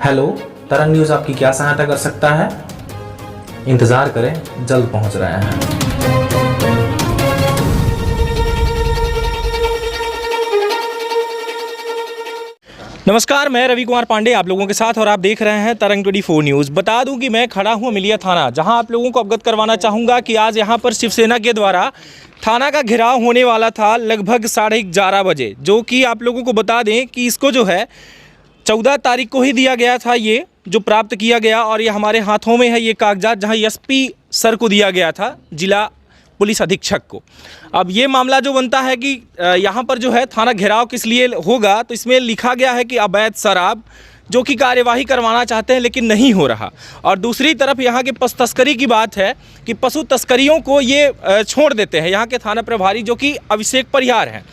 Hello, तरंग news आपकी क्या सहायता कर सकता है? इंतज़ार करें, जल्द पहुंच रहे हैं। नमस्कार, मैं रवि कुमार पांडे आप लोगों के साथ और आप देख रहे हैं तरंग 24 न्यूज़। बता दूं कि मैं खड़ा हूं अमिलिया थाना, जहां आप लोगों को अवगत करवाना चाहूँगा कि आज यहां पर शिवसेना के द्वारा थाना का घेराव होने वाला था लगभग 11:30 बजे, जो कि आप लोगों को बता दें कि इसको जो है 14 तारीख को ही दिया गया था, ये जो प्राप्त किया गया। और ये हमारे हाथों में है ये कागजात, जहां एसपी सर को दिया गया था, जिला पुलिस अधीक्षक को। अब ये मामला जो बनता है कि यहाँ पर जो है थाना घेराव किस लिए होगा, तो इसमें लिखा गया है कि अवैध शराब जो कि कार्यवाही करवाना चाहते हैं लेकिन नहीं हो रहा। और दूसरी तरफ यहाँ के पशु तस्करी की बात है कि पशु तस्करियों को ये छोड़ देते हैं यहाँ के थाना प्रभारी जो कि अभिषेक परिहार हैं।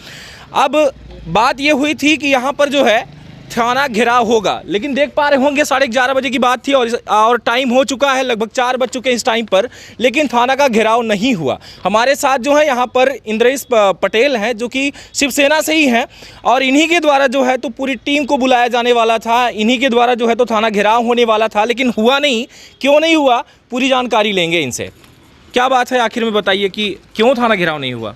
अब बात ये हुई थी कि यहाँ पर जो है थाना घेराव होगा, लेकिन देख पा रहे होंगे 11:30 बजे की बात थी और टाइम हो चुका है, लगभग 4 बज चुके हैं इस टाइम पर, लेकिन थाना का घेराव नहीं हुआ। हमारे साथ जो है यहाँ पर इंद्रेश पटेल हैं जो कि शिवसेना से ही हैं, और इन्हीं के द्वारा जो है तो पूरी टीम को बुलाया जाने वाला था, इन्हीं के द्वारा जो है तो थाना घेराव होने वाला था, लेकिन हुआ नहीं। क्यों नहीं हुआ, पूरी जानकारी लेंगे इनसे। क्या बात है आखिर में, बताइए कि क्यों थाना घेराव नहीं हुआ?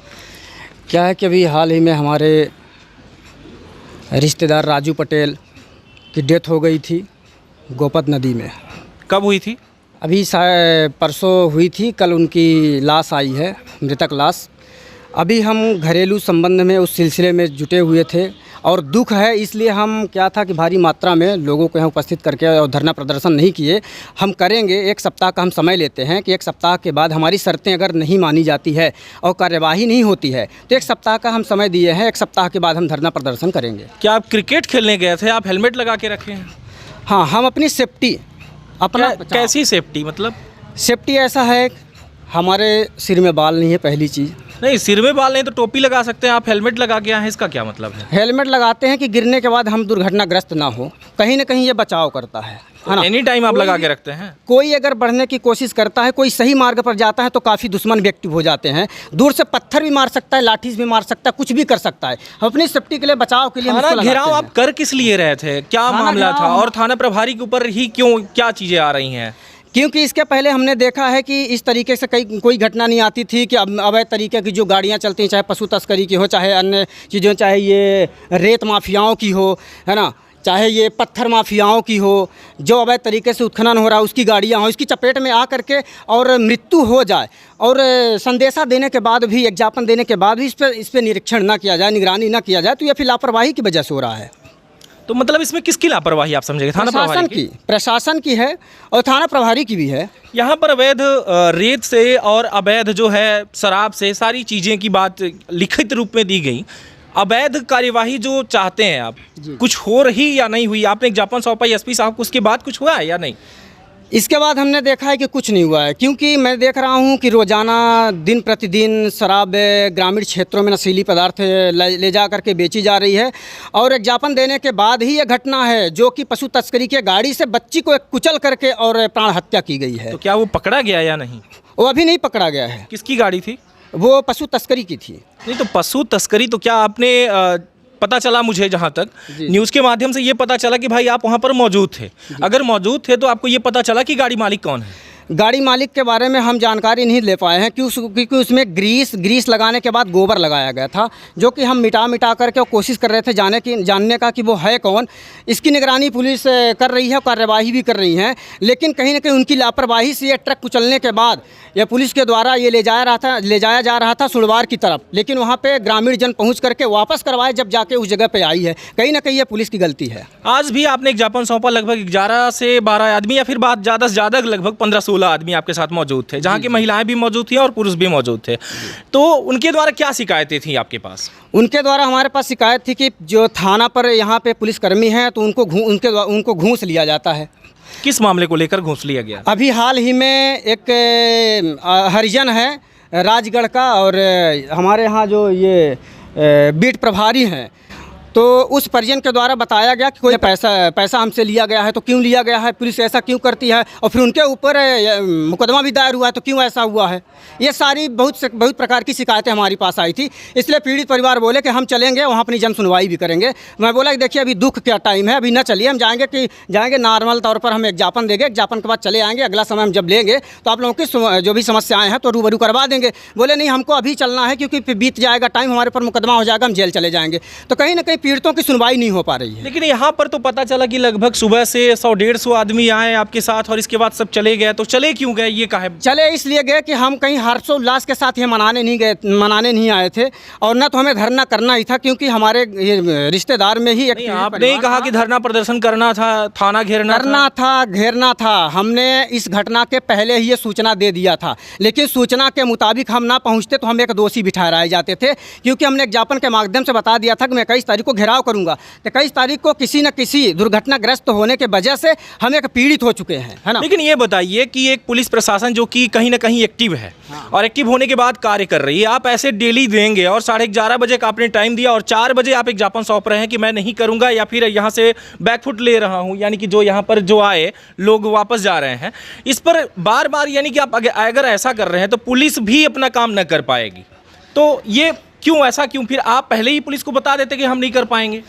क्या है कि अभी हाल ही में हमारे रिश्तेदार राजू पटेल की डेथ हो गई थी गोपत नदी में। कब हुई थी? अभी परसों हुई थी, कल उनकी लाश आई है, मृतक लाश। अभी हम घरेलू संबंध में उस सिलसिले में जुटे हुए थे और दुख है, इसलिए हम क्या था कि भारी मात्रा में लोगों को यहाँ उपस्थित करके और धरना प्रदर्शन नहीं किए। हम करेंगे, 1 सप्ताह का हम समय लेते हैं कि 1 सप्ताह के बाद हमारी शर्तें अगर नहीं मानी जाती है और कार्यवाही नहीं होती है तो 1 सप्ताह का हम समय दिए हैं। 1 सप्ताह के बाद हम धरना प्रदर्शन करेंगे। क्या आप क्रिकेट खेलने गए थे? आप हेलमेट लगा के रखे हैं? हाँ, हम अपनी सेफ्टी, अपना कैसी सेफ्टी? मतलब सेफ्टी ऐसा है, हमारे सिर में बाल नहीं है, पहली चीज़। नहीं, सिर में बाल नहीं तो टोपी लगा सकते हैं, आप हेलमेट लगा के आए हैं, इसका क्या मतलब है? हेलमेट लगाते हैं कि गिरने के बाद हम दुर्घटनाग्रस्त ना हो, कहीं ना कहीं ये बचाव करता है ना। एनी टाइम आप लगा के रखते हैं? कोई अगर बढ़ने की कोशिश करता है, कोई सही मार्ग पर जाता है तो काफ़ी दुश्मन व्यक्ति हो जाते हैं। दूर से पत्थर भी मार सकता है, लाठी भी मार सकता है, कुछ भी कर सकता है। हम अपनी सेफ्टी के लिए, बचाव के लिए थाना घेराव आप कर किस लिए रहे थे? क्या मामला था? और थाना प्रभारी के ऊपर ही क्यों, क्या चीज़ें आ रही हैं? क्योंकि इसके पहले हमने देखा है कि इस तरीके से कोई घटना नहीं आती थी कि अवैध तरीके की जो गाड़ियां चलती हैं, चाहे पशु तस्करी की हो, चाहे अन्य चीज़ों, चाहे ये रेत माफियाओं की हो, है ना, चाहे ये पत्थर माफियाओं की हो, जो अवैध तरीके से उत्खनन हो रहा है उसकी गाड़ियां हो, इसकी चपेट में आ करके और मृत्यु हो जाए और संदेशा देने के बाद भी, ज्ञापन देने के बाद भी इस पर निरीक्षण ना किया जाए, निगरानी ना किया जाए, तो ये फिर लापरवाही की वजह से हो रहा है। तो मतलब इसमें किसकी लापरवाही आप समझेंगे? थाना प्रभारी की? प्रशासन की है और थाना प्रभारी की भी है। यहाँ पर अवैध रेत से और अवैध जो है शराब से सारी चीज़ें की बात लिखित रूप में दी गई। अवैध कार्यवाही जो चाहते हैं आप, कुछ हो रही या नहीं हुई? आपने एक ज्ञापन सौंपा एसपी साहब को, उसके बाद कुछ हुआ है या नहीं? इसके बाद हमने देखा है कि कुछ नहीं हुआ है, क्योंकि मैं देख रहा हूं कि रोज़ाना दिन प्रतिदिन शराब ग्रामीण क्षेत्रों में नशीली पदार्थ ले जा करके बेची जा रही है। और एक ज्ञापन देने के बाद ही ये घटना है जो कि पशु तस्करी के गाड़ी से बच्ची को कुचल करके और प्राण हत्या की गई है। तो क्या वो पकड़ा गया या नहीं? वो अभी नहीं पकड़ा गया है। किसकी गाड़ी थी? वो पशु तस्करी की थी। नहीं, तो पशु तस्करी तो क्या आपने पता चला मुझे जहाँ तक न्यूज़ के माध्यम से ये पता चला कि भाई आप वहाँ पर मौजूद थे। अगर मौजूद थे तो आपको ये पता चला कि गाड़ी मालिक कौन है? गाड़ी मालिक के बारे में हम जानकारी नहीं ले पाए हैं क्योंकि उसमें ग्रीस लगाने के बाद गोबर लगाया गया था, जो कि हम मिटा करके कोशिश कर रहे थे जानने का कि वो है कौन। इसकी निगरानी पुलिस कर रही है, कार्यवाही भी कर रही है, लेकिन कहीं ना कहीं उनकी लापरवाही से ये ट्रक कुचलने के बाद यह पुलिस के द्वारा ये ले जाया जा रहा था सुड़वार की तरफ, लेकिन वहाँ पे ग्रामीण जन पहुँच करके वापस करवाए जब जाके उस जगह पे आई है। कहीं ना कहीं ये पुलिस की गलती है। आज भी आपने एक ज्ञापन सौंपा, लगभग 11 से 12 आदमी या फिर बात ज़्यादा से ज़्यादा लगभग 15-16 आदमी आपके साथ मौजूद थे, जहाँ की महिलाएं भी मौजूद थी और पुरुष भी मौजूद थे। तो उनके द्वारा क्या शिकायतें थी आपके पास? उनके द्वारा हमारे पास शिकायत थी कि जो थाना पर यहाँ पे पुलिसकर्मी हैं तो उनको घूस लिया जाता है। किस मामले को लेकर घूस लिया गया? अभी हाल ही में एक हरिजन है राजगढ़ का, और हमारे यहाँ जो ये बीट प्रभारी हैं तो उस परिजन के द्वारा बताया गया कि कोई पैसा हमसे लिया गया है, तो क्यों लिया गया है, पुलिस ऐसा क्यों करती है, और फिर उनके ऊपर मुकदमा भी दायर हुआ है, तो क्यों ऐसा हुआ है। ये सारी बहुत प्रकार की शिकायतें हमारी पास आई थी। इसलिए पीड़ित परिवार बोले कि हम चलेंगे वहाँ अपनी जन सुनवाई भी करेंगे। मैं बोला कि देखिए अभी दुख क्या टाइम है, अभी ना चलिए, हम जाएंगे नॉर्मल तौर पर हम एक ज्ञापन देंगे, एक ज्ञापन के बाद चले आएंगे, अगला समय हम जब लेंगे तो आप लोगों की जो भी समस्याएं हैं तो रूबरू करवा देंगे। बोले नहीं, हमको अभी चलना है क्योंकि फिर बीत जाएगा टाइम, हमारे पर मुकदमा हो जाएगा, हम जेल चले जाएंगे। तो कहीं ना कहीं पीड़ितों की सुनवाई नहीं हो पा रही है। लेकिन यहाँ पर तो पता चला कि लगभग सुबह से 100-150 आदमी आए आपके साथ और इसके बाद सब चले गए। तो चले क्यों गए, ये कहा? चले इसलिए गए कि हम कहीं हर्षोल्लास के साथ ये मनाने नहीं आए थे, और न तो हमें धरना करना ही था, क्योंकि हमारे रिश्तेदार में ही एक आपने ही कहा कि धरना प्रदर्शन करना था, थाना घेरना था। हमने इस घटना के पहले ही ये सूचना दे दिया था, लेकिन सूचना के मुताबिक हम ना पहुंचते तो हम एक दोषी बिठाए जाते थे, क्योंकि हमने एक ज्ञापन के माध्यम से बता दिया था कि मैं 21 तारीख को घेराव करूंगा। तो 21 तारीख को किसी न किसी दुर्घटनाग्रस्त होने के वजह से हम एक पीड़ित हो चुके हैं, है ना। लेकिन ये बताइए कि एक पुलिस प्रशासन जो कि कहीं ना कहीं एक्टिव है और एक्टिव होने के बाद कार्य कर रही है, आप ऐसे डेली देंगे और 11:30 बजे का आपने टाइम दिया और 4 बजे आप एक ज्ञापन सौंप रहे हैं कि मैं नहीं करूंगा, या फिर यहाँ से बैकफुट ले रहा हूँ, यानी कि जो यहाँ पर जो आए लोग वापस जा रहे हैं। इस पर बार बार यानी कि आप अगर ऐसा कर रहे हैं तो पुलिस भी अपना काम न कर पाएगी। तो ये क्यों, ऐसा क्यों? फिर आप पहले ही पुलिस को बता देते कि हम नहीं कर पाएंगे।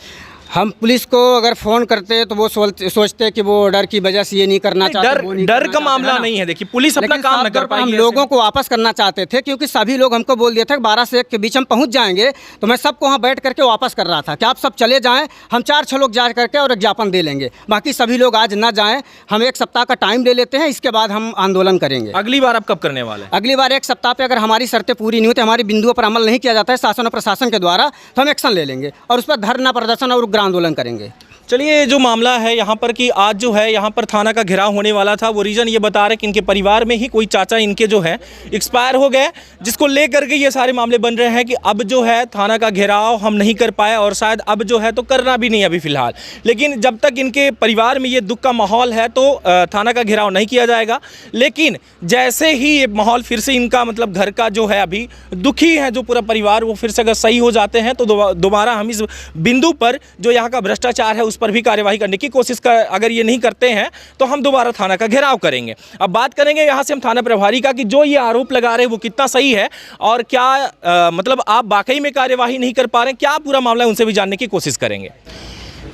हम पुलिस को अगर फ़ोन करते तो वो सोचते कि वो डर की वजह से ये नहीं करना चाहते। डर का मामला नहीं है, देखिए पुलिस अपना काम न कर पाएगी। हम लोगों को वापस करना चाहते थे, क्योंकि सभी लोग हमको बोल दिए थे कि 12 से 1 के बीच हम पहुंच जाएंगे। तो मैं सबको वहाँ बैठ करके वापस कर रहा था कि आप सब चले जाएं, हम 4-6 लोग जा करके और एक ज्ञापन दे लेंगे, बाकी सभी लोग आज ना जाएं। हम 1 सप्ताह का टाइम ले लेते हैं, इसके बाद हम आंदोलन करेंगे। अगली बार आप कब करने वाले हैं? अगली बार 1 सप्ताह पर अगर हमारी शर्तें पूरी नहीं होती, हमारी बिंदुओं पर अमल नहीं किया जाता है शासन और प्रशासन के द्वारा, तो हम एक्शन ले लेंगे और उस पर धरना प्रदर्शन और उग्र आंदोलन करेंगे। चलिए, जो मामला है यहाँ पर कि आज जो है यहाँ पर थाना का घेराव होने वाला था, वो रीज़न ये बता रहे कि इनके परिवार में ही कोई चाचा इनके जो है एक्सपायर हो गए, जिसको लेकर के ये सारे मामले बन रहे हैं कि अब जो है थाना का घेराव हम नहीं कर पाए और शायद अब जो है तो करना भी नहीं अभी फ़िलहाल। लेकिन जब तक इनके परिवार में ये दुख का माहौल है तो थाना का घेराव नहीं किया जाएगा। लेकिन जैसे ही ये माहौल फिर से इनका मतलब घर का जो है अभी दुखी है जो पूरा परिवार, वो फिर से अगर सही हो जाते हैं तो दोबारा हम इस बिंदु पर जो यहाँ का भ्रष्टाचार है उस पर भी कार्यवाही करने की कोशिश अगर ये नहीं करते हैं तो हम दोबारा थाना का घेराव करेंगे। अब बात करेंगे यहाँ से हम थाना प्रभारी का कि जो ये आरोप लगा रहे हैं वो कितना सही है और क्या मतलब आप वाकई में कार्यवाही नहीं कर पा रहे हैं, क्या पूरा मामला है, उनसे भी जानने की कोशिश करेंगे।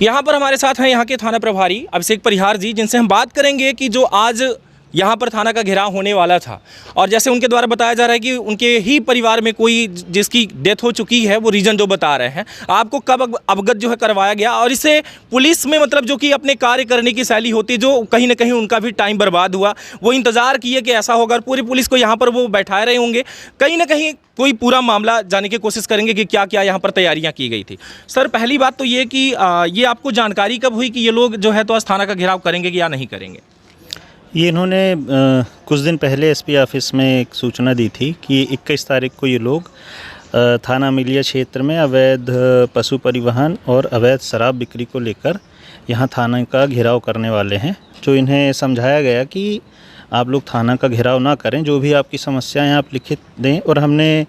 यहाँ पर हमारे साथ हैं यहाँ के थाना प्रभारी अभिषेक परिहार जी, जिनसे हम बात करेंगे कि जो आज यहाँ पर थाना का घेराव होने वाला था और जैसे उनके द्वारा बताया जा रहा है कि उनके ही परिवार में कोई जिसकी डेथ हो चुकी है, वो रीज़न जो बता रहे हैं, आपको कब अवगत जो है करवाया गया और इससे पुलिस में मतलब जो कि अपने कार्य करने की शैली होती है, जो कहीं ना कहीं उनका भी टाइम बर्बाद हुआ, वो इंतज़ार किए कि ऐसा होगा और पूरी पुलिस को यहाँ पर वो बैठाए रहे होंगे। कहीं ना कहीं कोई पूरा मामला जानने की कोशिश करेंगे कि क्या क्या यहाँ पर तैयारियाँ की गई थी। सर, पहली बात तो ये कि ये आपको जानकारी कब हुई कि ये लोग जो है तो आज थाना का घेराव करेंगे या नहीं करेंगे? ये इन्होंने कुछ दिन पहले एसपी ऑफिस में एक सूचना दी थी कि 21 तारीख को ये लोग थाना अमिलिया क्षेत्र में अवैध पशु परिवहन और अवैध शराब बिक्री को लेकर यहाँ थाना का घेराव करने वाले हैं। जो इन्हें समझाया गया कि आप लोग थाना का घेराव ना करें, जो भी आपकी समस्याएं आप लिखित दें, और हमने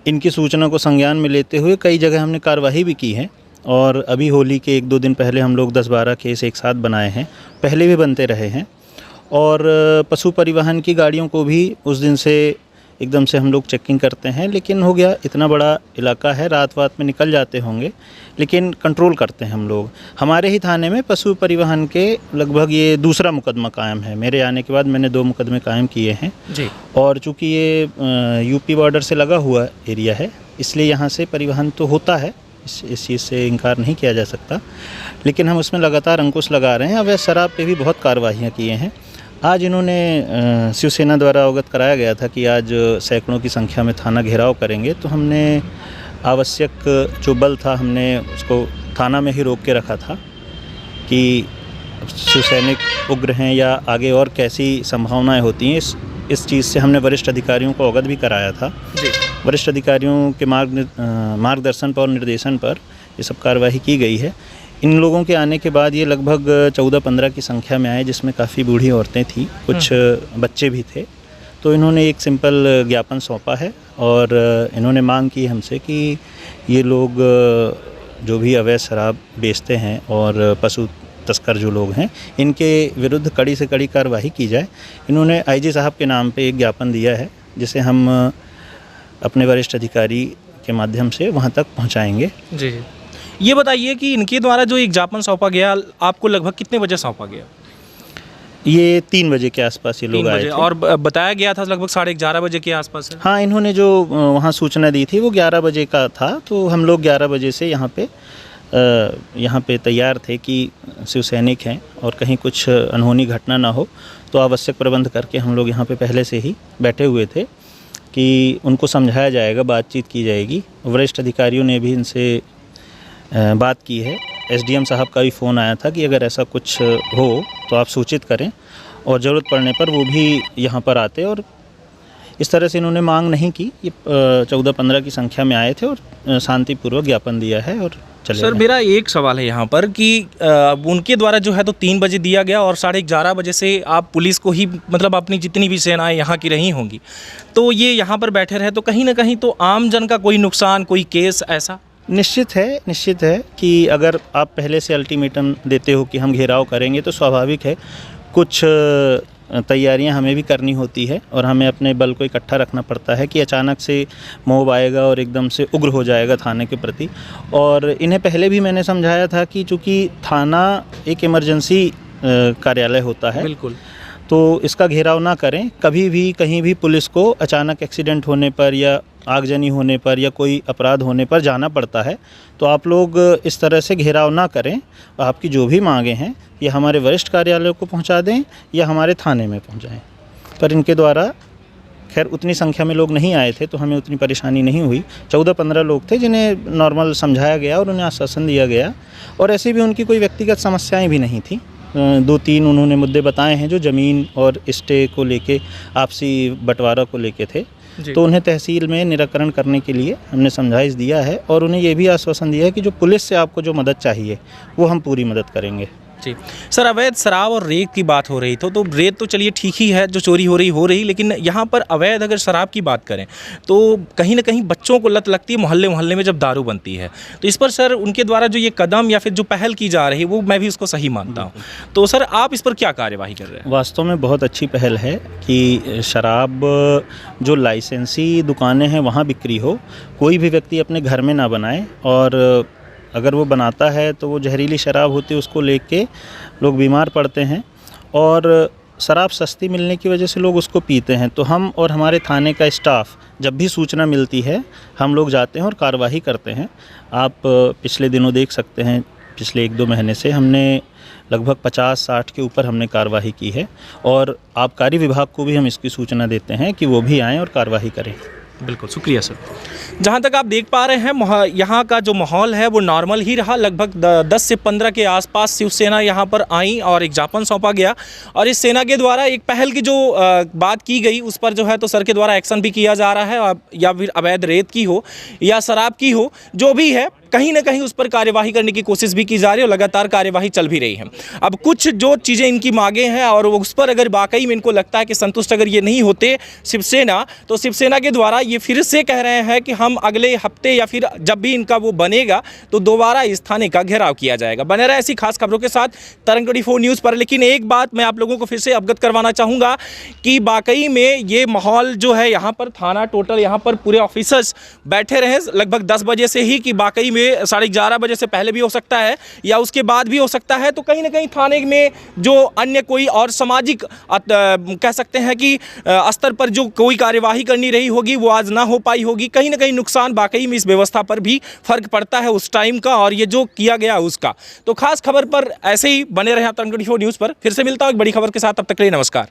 इनकी सूचना को संज्ञान में लेते हुए कई जगह हमने कार्रवाई भी की है। और अभी होली के 1-2 दिन पहले हम लोग 10-12 केस एक साथ बनाए हैं, पहले भी बनते रहे हैं। और पशु परिवहन की गाड़ियों को भी उस दिन से एकदम से हम लोग चेकिंग करते हैं, लेकिन हो गया इतना बड़ा इलाका है, रात में निकल जाते होंगे, लेकिन कंट्रोल करते हैं हम लोग। हमारे ही थाने में पशु परिवहन के लगभग ये दूसरा मुकदमा कायम है। मेरे आने के बाद मैंने 2 मुकदमे कायम किए हैं जी। और चूँकि ये यूपी बॉर्डर से लगा हुआ एरिया है, इसलिए यहाँ से परिवहन तो होता है, इस चीज़ से इनकार नहीं किया जा सकता, लेकिन हम उसमें लगातार अंकुश लगा रहे हैं। अवैध शराब पे भी बहुत कार्रवाइयाँ किए हैं। आज इन्होंने शिवसेना द्वारा अवगत कराया गया था कि आज सैकड़ों की संख्या में थाना घेराव करेंगे, तो हमने आवश्यक जो बल था हमने उसको थाना में ही रोक के रखा था कि शिवसैनिक उग्र हैं या आगे और कैसी संभावनाएं होती हैं, इस चीज़ से हमने वरिष्ठ अधिकारियों को अवगत भी कराया था जी। वरिष्ठ अधिकारियों के मार्गदर्शन पर और निर्देशन पर ये सब कार्रवाई की गई है। इन लोगों के आने के बाद ये लगभग 14-15 की संख्या में आए, जिसमें काफ़ी बूढ़ी औरतें थीं, कुछ बच्चे भी थे। तो इन्होंने एक सिंपल ज्ञापन सौंपा है और इन्होंने मांग की हमसे कि ये लोग जो भी अवैध शराब बेचते हैं और पशु तस्कर जो लोग हैं, इनके विरुद्ध कड़ी से कड़ी कार्रवाई की जाए। इन्होंने आईजी साहब के नाम पे एक ज्ञापन दिया है, जिसे हम अपने वरिष्ठ अधिकारी के माध्यम से वहाँ तक पहुँचाएंगे। जी, ये बताइए कि इनके द्वारा जो एक ज्ञापन सौंपा गया, आपको लगभग कितने बजे सौंपा गया? ये 3 बजे के आसपास ये लोग आए थे और बताया गया था लगभग 11:30 बजे के आसपास है। हाँ, इन्होंने जो वहाँ सूचना दी थी वो 11 बजे का था, तो हम लोग 11 बजे से यहाँ पे तैयार थे कि शिव सैनिक हैं और कहीं कुछ अनहोनी घटना ना हो, तो आवश्यक प्रबंध करके हम लोग यहाँ पे पहले से ही बैठे हुए थे कि उनको समझाया जाएगा, बातचीत की जाएगी। वरिष्ठ अधिकारियों ने भी इनसे बात की है। एसडीएम साहब का भी फ़ोन आया था कि अगर ऐसा कुछ हो तो आप सूचित करें, और ज़रूरत पड़ने पर वो भी यहाँ पर आते। और इस तरह से इन्होंने मांग नहीं की, ये 14-15 की संख्या में आए थे और शांतिपूर्वक ज्ञापन दिया है और चले सर, मेरा एक सवाल है यहाँ पर कि उनके द्वारा जो है तो 3 बजे दिया गया और 11:30 बजे से आप पुलिस को ही, मतलब अपनी जितनी भी सेनाएं यहाँ की रही होंगी, तो ये यहाँ पर बैठे रहे, तो कहीं ना कहीं तो आम जन का कोई नुकसान, कोई केस ऐसा? निश्चित है कि अगर आप पहले से अल्टीमेटम देते हो कि हम घेराव करेंगे, तो स्वाभाविक है कुछ तैयारियां हमें भी करनी होती है और हमें अपने बल को इकट्ठा रखना पड़ता है कि अचानक से मोब आएगा और एकदम से उग्र हो जाएगा थाने के प्रति। और इन्हें पहले भी मैंने समझाया था कि चूँकि थाना एक इमरजेंसी कार्यालय होता है, बिल्कुल, तो इसका घेराव ना करें। कभी भी कहीं भी पुलिस को अचानक एक्सीडेंट होने पर या आगजनी होने पर या कोई अपराध होने पर जाना पड़ता है, तो आप लोग इस तरह से घेराव ना करें। आपकी जो भी मांगे हैं ये हमारे वरिष्ठ कार्यालय को पहुंचा दें या हमारे थाने में पहुंचाएं। पर इनके द्वारा खैर उतनी संख्या में लोग नहीं आए थे, तो हमें उतनी परेशानी नहीं हुई। 14-15 लोग थे जिन्हें नॉर्मल समझाया गया और उन्हें आश्वासन दिया गया, और ऐसे भी उनकी कोई व्यक्तिगत समस्याएँ भी नहीं थी। 2-3 उन्होंने मुद्दे बताए हैं जो ज़मीन और स्टे को लेके, आपसी बंटवारा को लेके थे, तो उन्हें तहसील में निराकरण करने के लिए हमने समझाइश दिया है और उन्हें ये भी आश्वासन दिया है कि जो पुलिस से आपको जो मदद चाहिए वो हम पूरी मदद करेंगे। जी सर, अवैध शराब और रेत की बात हो रही तो रेत तो चलिए ठीक ही है, जो चोरी हो रही, लेकिन यहाँ पर अवैध अगर शराब की बात करें तो कहीं ना कहीं बच्चों को लत लगती है, मोहल्ले में जब दारू बनती है, तो इस पर सर उनके द्वारा जो ये कदम या फिर जो पहल की जा रही है वो मैं भी उसको सही मानता हूँ। तो सर आप इस पर क्या कार्यवाही कर रहे हैं? वास्तव में बहुत अच्छी पहल है कि शराब जो लाइसेंसी दुकानें हैं वहाँ बिक्री हो, कोई भी व्यक्ति अपने घर में ना बनाए, और अगर वो बनाता है तो वो जहरीली शराब होती है, उसको लेके लोग बीमार पड़ते हैं और शराब सस्ती मिलने की वजह से लोग उसको पीते हैं। तो हम और हमारे थाने का स्टाफ जब भी सूचना मिलती है हम लोग जाते हैं और कार्रवाई करते हैं। आप पिछले दिनों देख सकते हैं, पिछले 1-2 महीने से हमने लगभग 50-60 के ऊपर हमने कार्रवाई की है, और आबकारी विभाग को भी हम इसकी सूचना देते हैं कि वो भी आएँ और कार्रवाई करें। बिल्कुल, शुक्रिया सर। जहाँ तक आप देख पा रहे हैं यहाँ का जो माहौल है वो नॉर्मल ही रहा। लगभग 10 से 15 के आसपास शिवसेना यहाँ पर आई और एक ज्ञापन सौंपा गया, और इस सेना के द्वारा एक पहल की जो बात की गई उस पर जो है तो सर के द्वारा एक्शन भी किया जा रहा है, या फिर अवैध रेत की हो या शराब की हो, जो भी है कहीं ना कहीं उस पर कार्यवाही करने की कोशिश भी की जा रही है और लगातार कार्यवाही चल भी रही है। अब कुछ जो चीज़ें इनकी मांगे हैं और उस पर अगर वाकई में इनको लगता है कि संतुष्ट अगर ये नहीं होते शिवसेना, तो शिवसेना के द्वारा ये फिर से कह रहे हैं कि हम अगले हफ्ते या फिर जब भी इनका वो बनेगा तो दोबारा इस थाने का घेराव किया जाएगा। बने रहे ऐसी खास खबरों के साथ तरंग 24 न्यूज़ पर। लेकिन एक बात मैं आप लोगों को फिर से अवगत करवाना चाहूँगा कि वाकई में ये माहौल जो है यहाँ पर थाना टोटल यहाँ पर पूरे ऑफिसर्स बैठे रहे लगभग 10 बजे से ही, कि वाकई में 11:30 बजे से पहले भी हो सकता है या उसके बाद भी हो सकता है। तो कहीं ना कहीं थाने में जो अन्य कोई और सामाजिक कह सकते हैं कि स्तर पर जो कोई कार्यवाही करनी रही होगी वो आज ना हो पाई होगी। कहीं ना कहीं नुकसान वाकई में इस व्यवस्था पर भी फर्क पड़ता है उस टाइम का और ये जो किया गया उसका। तो खास खबर पर ऐसे ही बने रहे तरंग 24 न्यूज़ पर। फिर से मिलता हूँ एक बड़ी खबर के साथ, तब तक के लिए नमस्कार।